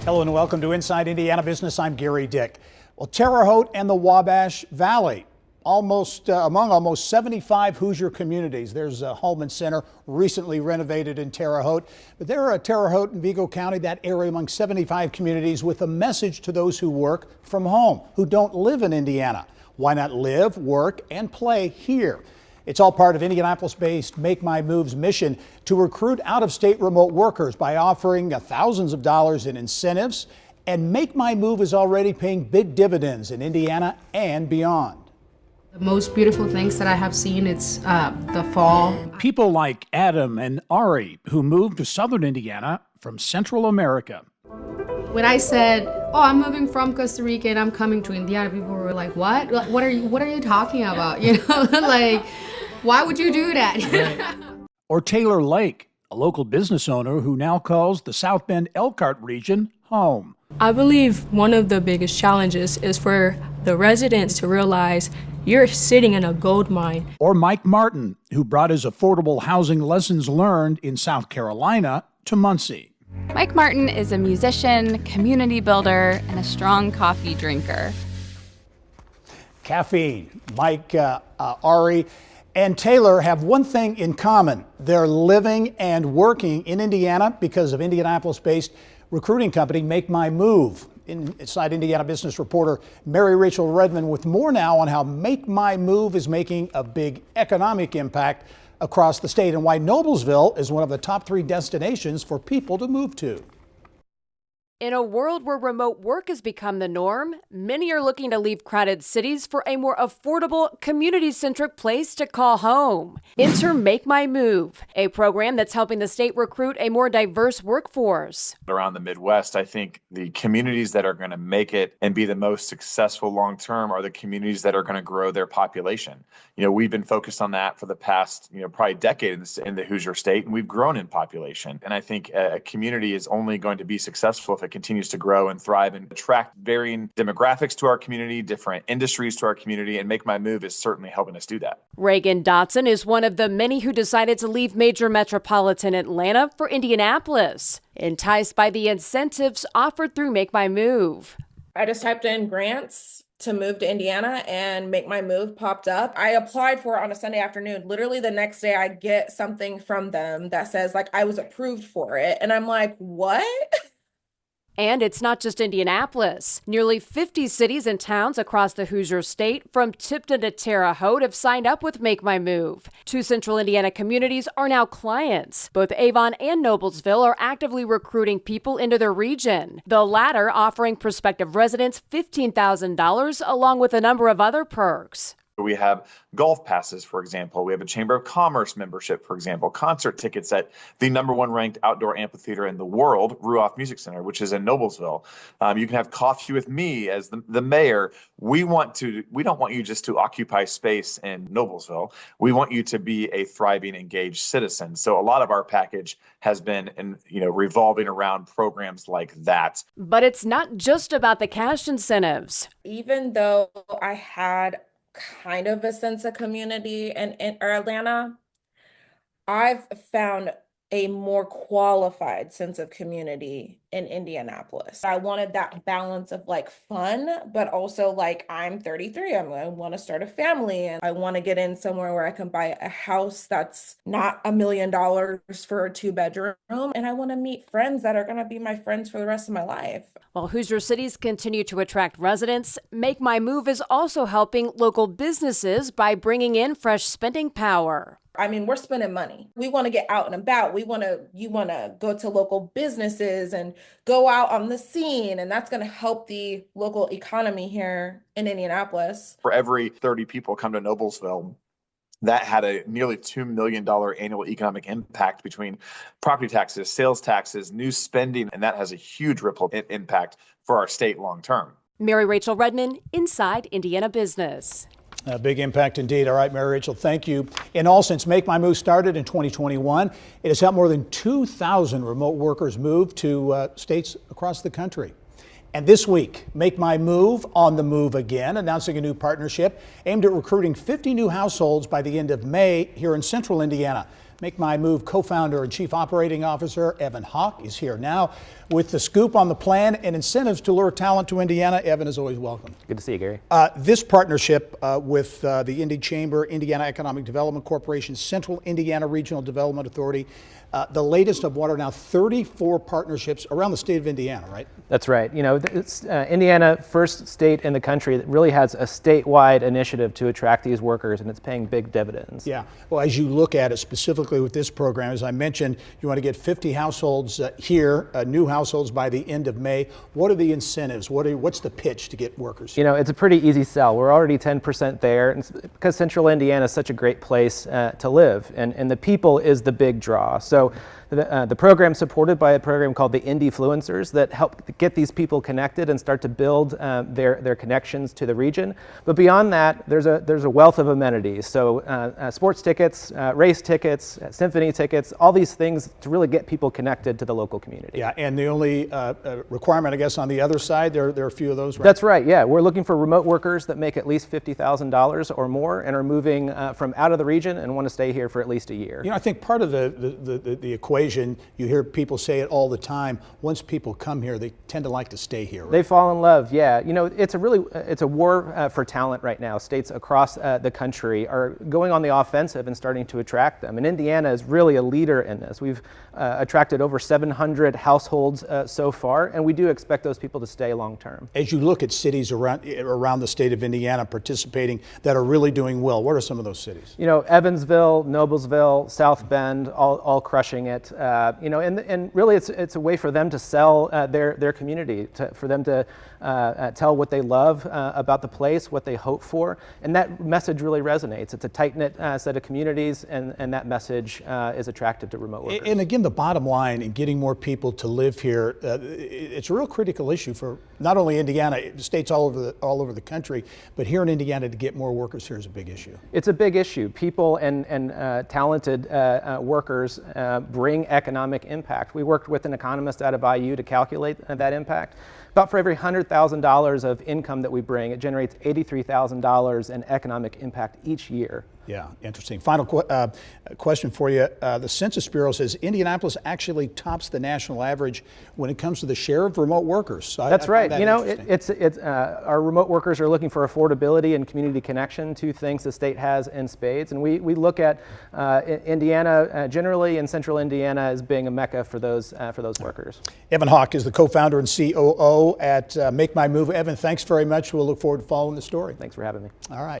Hello and welcome to Inside Indiana Business. I'm Gary Dick. Well, Terre Haute and the Wabash Valley, among almost 75 Hoosier communities. There's a Holman Center recently renovated in Terre Haute. But there are Terre Haute and Vigo County, that area among 75 communities, with a message to those who work from home, who don't live in Indiana. Why not live, work, and play here? It's all part of Indianapolis-based MakeMyMove's mission to recruit out-of-state remote workers by offering thousands of dollars in incentives. And MakeMyMove is already paying big dividends in Indiana and beyond. The most beautiful things that I have seen, it's the fall. People like Adam and Ari, who moved to southern Indiana from Central America. When I said, "Oh, I'm moving from Costa Rica and I'm coming to Indiana," people were like, "What? What are you talking about?" You know, like, why would you do that? Right. Or Taylor Lake, a local business owner who now calls the South Bend Elkhart region home. I believe one of the biggest challenges is for the residents to realize you're sitting in a gold mine. Or Mike Martin, who brought his affordable housing lessons learned in South Carolina to Muncie. Mike Martin is a musician, community builder, and a strong coffee drinker. Caffeine. Mike, Ari, and Taylor have one thing in common. They're living and working in Indiana because of Indianapolis-based recruiting company MakeMyMove. Inside Indiana business reporter Mary Rachel Redmond with more now on how MakeMyMove is making a big economic impact across the state and why Noblesville is one of the top 3 destinations for people to move to. In a world where remote work has become the norm, many are looking to leave crowded cities for a more affordable, community-centric place to call home. Enter MakeMyMove, a program that's helping the state recruit a more diverse workforce. Around the Midwest, I think the communities that are going to make it and be the most successful long-term are the communities that are going to grow their population. You know, we've been focused on that for the past, probably decade in the Hoosier state, and we've grown in population. And I think a community is only going to be successful if it continues to grow and thrive and attract varying demographics to our community, different industries to our community, and MakeMyMove is certainly helping us do that. Reagan Dotson is one of the many who decided to leave major metropolitan Atlanta for Indianapolis, enticed by the incentives offered through MakeMyMove. I just typed in grants to move to Indiana and MakeMyMove popped up. I applied for it on a Sunday afternoon. Literally the next day I get something from them that says like I was approved for it. And I'm like, what? And it's not just Indianapolis. Nearly 50 cities and towns across the Hoosier state, from Tipton to Terre Haute, have signed up with MakeMyMove. 2 central Indiana communities are now clients. Both Avon and Noblesville are actively recruiting people into their region, the latter offering prospective residents $15,000 along with a number of other perks. We have golf passes, for example. We have a Chamber of Commerce membership, for example, concert tickets at the #1 ranked outdoor amphitheater in the world, Ruoff Music Center, which is in Noblesville. You can have coffee with me as the mayor. We don't want you just to occupy space in Noblesville. We want you to be a thriving, engaged citizen. So a lot of our package has been, revolving around programs like that. But it's not just about the cash incentives. Even though I had kind of a sense of community in Atlanta, I've found a more qualified sense of community in Indianapolis. I wanted that balance of like fun, but also like I'm 33, I want to start a family and I want to get in somewhere where I can buy a house that's not $1 million for a 2-bedroom. And I want to meet friends that are going to be my friends for the rest of my life. While Hoosier cities continue to attract residents, MakeMyMove is also helping local businesses by bringing in fresh spending power. I mean, we're spending money. We want to get out and about. You want to go to local businesses and go out on the scene. And that's going to help the local economy here in Indianapolis. For every 30 people come to Noblesville, that had a nearly $2 million annual economic impact between property taxes, sales taxes, new spending, and that has a huge ripple impact for our state long term. Mary Rachel Redmond, Inside Indiana Business. A big impact indeed. All right, Mary Rachel, thank you. In all, since MakeMyMove started in 2021, it has helped more than 2,000 remote workers move to states across the country. And this week, MakeMyMove on the move again, announcing a new partnership aimed at recruiting 50 new households by the end of May here in central Indiana. Make My Move co-founder and chief operating officer Evan Hawk is here now with the scoop on the plan and incentives to lure talent to Indiana. Evan, is always welcome. Good to see you, Gary. This partnership with the Indy Chamber, Indiana Economic Development Corporation, Central Indiana Regional Development Authority, the latest of what are now 34 partnerships around the state of Indiana, right? That's right. You know, it's Indiana, first state in the country that really has a statewide initiative to attract these workers, and it's paying big dividends. Yeah. Well, as you look at it specifically with this program, as I mentioned, you want to get 50 households here, new households by the end of May. What are the incentives? What's the pitch to get workers? You know, it's a pretty easy sell. We're already 10% there, and it's because Central Indiana is such a great place to live, and the people is the big draw. So the program's supported by a program called the Indifluencers that help get these people connected and start to build their connections to the region. But beyond that, there's a wealth of amenities. So sports tickets, race tickets, symphony tickets, all these things to really get people connected to the local community. Yeah, and the only requirement, I guess, on the other side, there are a few of those, right? That's right, yeah. We're looking for remote workers that make at least $50,000 or more and are moving from out of the region and want to stay here for at least a year. You know, I think part of the equation, you hear people say it all the time, once people come here, they tend to like to stay here, right? They fall in love, yeah. You know, it's a war for talent right now. States across the country are going on the offensive and starting to attract them. And Indiana is really a leader in this. We've attracted over 700 households so far, and we do expect those people to stay long term. As you look at cities around the state of Indiana participating that are really doing well, what are some of those cities? You know, Evansville, Noblesville, South Bend, all crushing it. You know, and really it's a way for them to sell their community, for them to tell what they love about the place, what they hope for, and that message really resonates. It's a tight-knit set of communities, and that message is attractive to remote workers. And again, the bottom line in getting more people to live here, it's a real critical issue for not only Indiana, states all over the country, but here in Indiana to get more workers here is a big issue. It's a big issue. People and talented workers bring economic impact. We worked with an economist out of IU to calculate that impact. About for every $100,000 of income that we bring, it generates $83,000 in economic impact each year. Yeah, interesting. Final question for you. The Census Bureau says Indianapolis actually tops the national average when it comes to the share of remote workers. So That's right. That you know, our remote workers are looking for affordability and community connection, two things the state has in spades. And we look at Indiana generally and Central Indiana as being a mecca for those workers. Evan Hawk is the co-founder and COO at Make My Move. Evan, thanks very much. We'll look forward to following the story. Thanks for having me. All right.